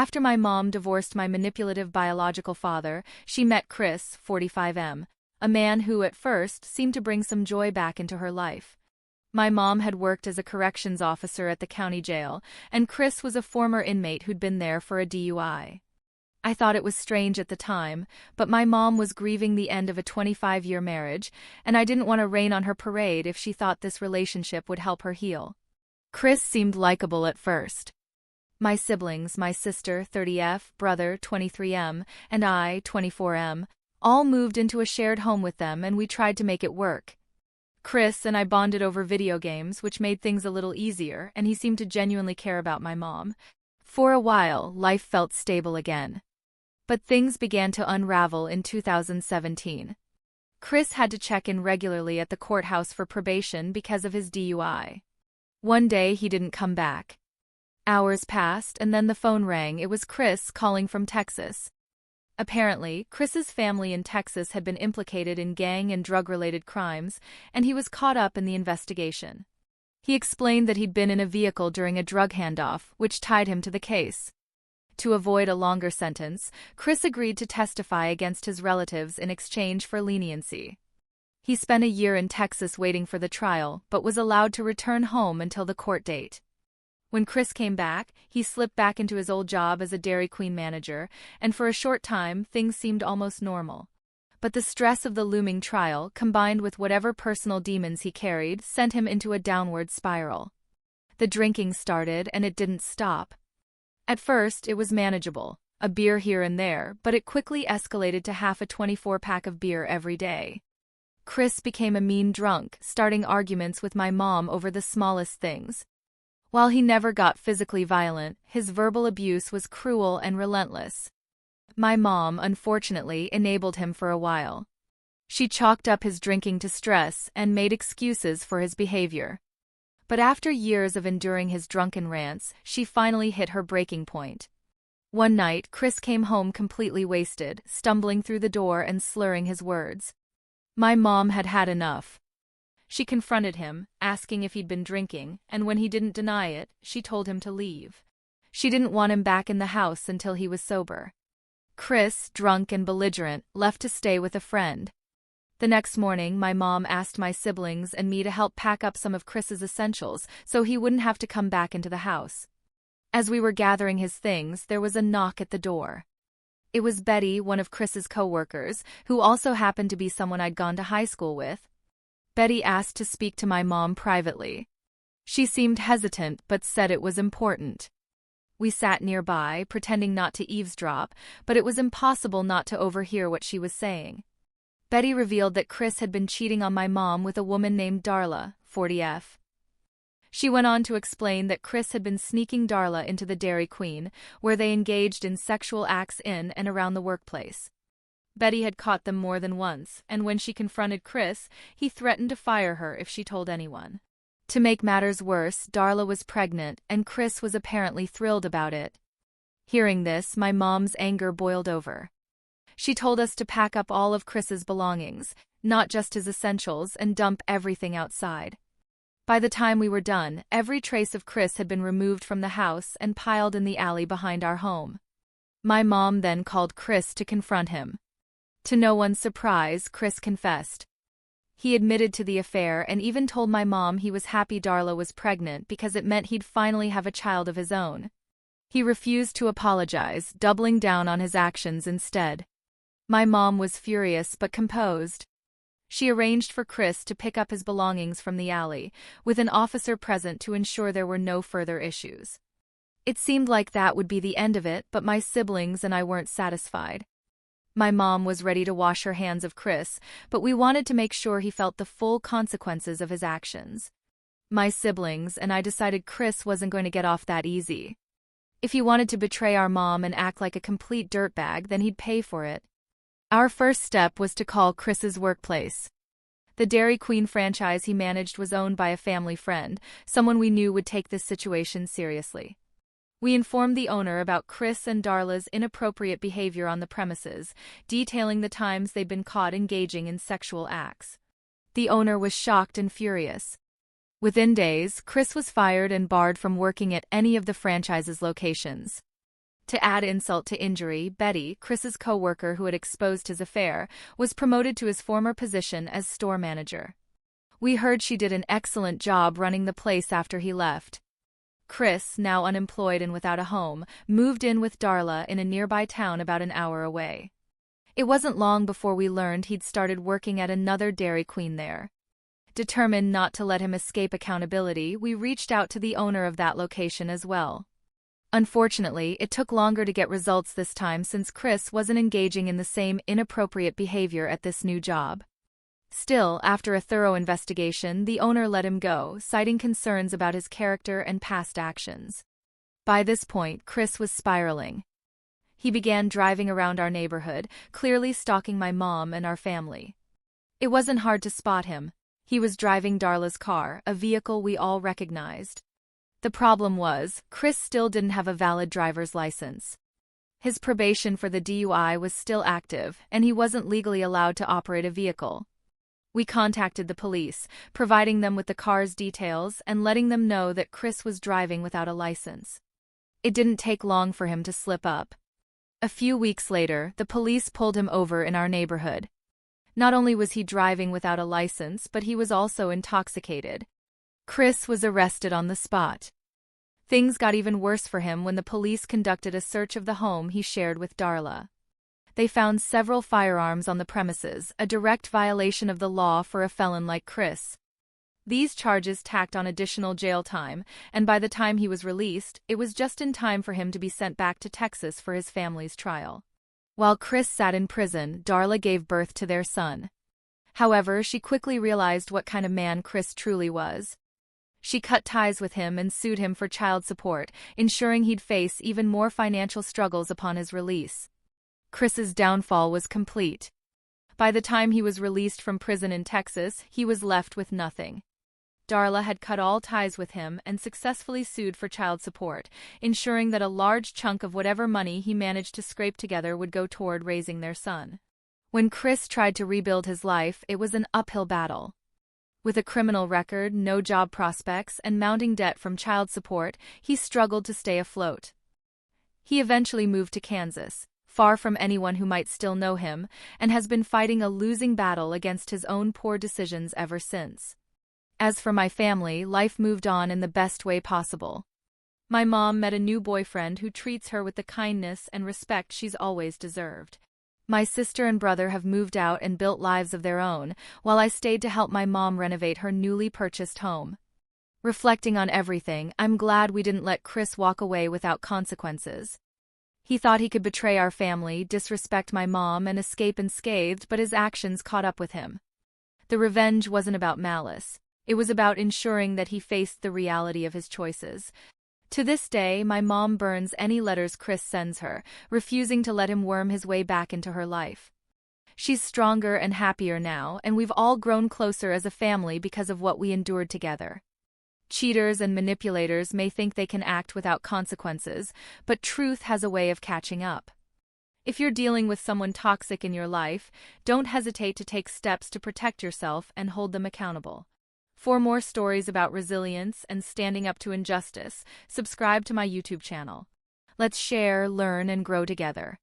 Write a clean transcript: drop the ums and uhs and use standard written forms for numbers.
After my mom divorced my manipulative biological father, she met Chris, 45M, a man who at first seemed to bring some joy back into her life. My mom had worked as a corrections officer at the county jail, and Chris was a former inmate who'd been there for a DUI. I thought it was strange at the time, but my mom was grieving the end of a 25-year marriage, and I didn't want to rain on her parade if she thought this relationship would help her heal. Chris seemed likable at first. My siblings, my sister, 30F, brother, 23M, and I, 24M, all moved into a shared home with them, and we tried to make it work. Chris and I bonded over video games, which made things a little easier, and he seemed to genuinely care about my mom. For a while, life felt stable again. But things began to unravel in 2017. Chris had to check in regularly at the courthouse for probation because of his DUI. One day he didn't come back. Hours passed and then the phone rang. It was Chris calling from Texas. Apparently, Chris's family in Texas had been implicated in gang and drug-related crimes, and he was caught up in the investigation. He explained that he'd been in a vehicle during a drug handoff, which tied him to the case. To avoid a longer sentence, Chris agreed to testify against his relatives in exchange for leniency. He spent a year in Texas waiting for the trial, but was allowed to return home until the court date. When Chris came back, he slipped back into his old job as a Dairy Queen manager, and for a short time things seemed almost normal. But the stress of the looming trial, combined with whatever personal demons he carried, sent him into a downward spiral. The drinking started and it didn't stop. At first, it was manageable, a beer here and there, but it quickly escalated to half a 24-pack of beer every day. Chris became a mean drunk, starting arguments with my mom over the smallest things. While he never got physically violent, his verbal abuse was cruel and relentless. My mom, unfortunately, enabled him for a while. She chalked up his drinking to stress and made excuses for his behavior. But after years of enduring his drunken rants, she finally hit her breaking point. One night, Chris came home completely wasted, stumbling through the door and slurring his words. My mom had had enough. She confronted him, asking if he'd been drinking, and when he didn't deny it, she told him to leave. She didn't want him back in the house until he was sober. Chris, drunk and belligerent, left to stay with a friend. The next morning, my mom asked my siblings and me to help pack up some of Chris's essentials so he wouldn't have to come back into the house. As we were gathering his things, there was a knock at the door. It was Betty, one of Chris's co-workers, who also happened to be someone I'd gone to high school with. Betty asked to speak to my mom privately. She seemed hesitant but said it was important. We sat nearby, pretending not to eavesdrop, but it was impossible not to overhear what she was saying. Betty revealed that Chris had been cheating on my mom with a woman named Darla, 40F. She went on to explain that Chris had been sneaking Darla into the Dairy Queen, where they engaged in sexual acts in and around the workplace. Betty had caught them more than once, and when she confronted Chris, he threatened to fire her if she told anyone. To make matters worse, Darla was pregnant, and Chris was apparently thrilled about it. Hearing this, my mom's anger boiled over. She told us to pack up all of Chris's belongings, not just his essentials, and dump everything outside. By the time we were done, every trace of Chris had been removed from the house and piled in the alley behind our home. My mom then called Chris to confront him. To no one's surprise, Chris confessed. He admitted to the affair and even told my mom he was happy Darla was pregnant because it meant he'd finally have a child of his own. He refused to apologize, doubling down on his actions instead. My mom was furious but composed. She arranged for Chris to pick up his belongings from the alley, with an officer present to ensure there were no further issues. It seemed like that would be the end of it, but my siblings and I weren't satisfied. My mom was ready to wash her hands of Chris, but we wanted to make sure he felt the full consequences of his actions. My siblings and I decided Chris wasn't going to get off that easy. If he wanted to betray our mom and act like a complete dirtbag, then he'd pay for it. Our first step was to call Chris's workplace. The Dairy Queen franchise he managed was owned by a family friend, someone we knew would take this situation seriously. We informed the owner about Chris and Darla's inappropriate behavior on the premises, detailing the times they'd been caught engaging in sexual acts. The owner was shocked and furious. Within days, Chris was fired and barred from working at any of the franchise's locations. To add insult to injury, Betty, Chris's co-worker who had exposed his affair, was promoted to his former position as store manager. We heard she did an excellent job running the place after he left. Chris, now unemployed and without a home, moved in with Darla in a nearby town about an hour away. It wasn't long before we learned he'd started working at another Dairy Queen there. Determined not to let him escape accountability, we reached out to the owner of that location as well. Unfortunately, it took longer to get results this time since Chris wasn't engaging in the same inappropriate behavior at this new job. Still, after a thorough investigation, the owner let him go, citing concerns about his character and past actions. By this point, Chris was spiraling. He began driving around our neighborhood, clearly stalking my mom and our family. It wasn't hard to spot him. He was driving Darla's car, a vehicle we all recognized. The problem was, Chris still didn't have a valid driver's license. His probation for the DUI was still active, and he wasn't legally allowed to operate a vehicle. We contacted the police, providing them with the car's details and letting them know that Chris was driving without a license. It didn't take long for him to slip up. A few weeks later, the police pulled him over in our neighborhood. Not only was he driving without a license, but he was also intoxicated. Chris was arrested on the spot. Things got even worse for him when the police conducted a search of the home he shared with Darla. They found several firearms on the premises, a direct violation of the law for a felon like Chris. These charges tacked on additional jail time, and by the time he was released, it was just in time for him to be sent back to Texas for his family's trial. While Chris sat in prison, Darla gave birth to their son. However, she quickly realized what kind of man Chris truly was. She cut ties with him and sued him for child support, ensuring he'd face even more financial struggles upon his release. Chris's downfall was complete. By the time he was released from prison in Texas, he was left with nothing. Darla had cut all ties with him and successfully sued for child support, ensuring that a large chunk of whatever money he managed to scrape together would go toward raising their son. When Chris tried to rebuild his life, it was an uphill battle. With a criminal record, no job prospects, and mounting debt from child support, he struggled to stay afloat. He eventually moved to Kansas, far from anyone who might still know him, and has been fighting a losing battle against his own poor decisions ever since. As for my family, life moved on in the best way possible. My mom met a new boyfriend who treats her with the kindness and respect she's always deserved. My sister and brother have moved out and built lives of their own, while I stayed to help my mom renovate her newly purchased home. Reflecting on everything, I'm glad we didn't let Chris walk away without consequences. He thought he could betray our family, disrespect my mom, and escape unscathed, but his actions caught up with him. The revenge wasn't about malice. It was about ensuring that he faced the reality of his choices. To this day, my mom burns any letters Chris sends her, refusing to let him worm his way back into her life. She's stronger and happier now, and we've all grown closer as a family because of what we endured together. Cheaters and manipulators may think they can act without consequences, but truth has a way of catching up. If you're dealing with someone toxic in your life, don't hesitate to take steps to protect yourself and hold them accountable. For more stories about resilience and standing up to injustice, subscribe to my YouTube channel. Let's share, learn, and grow together.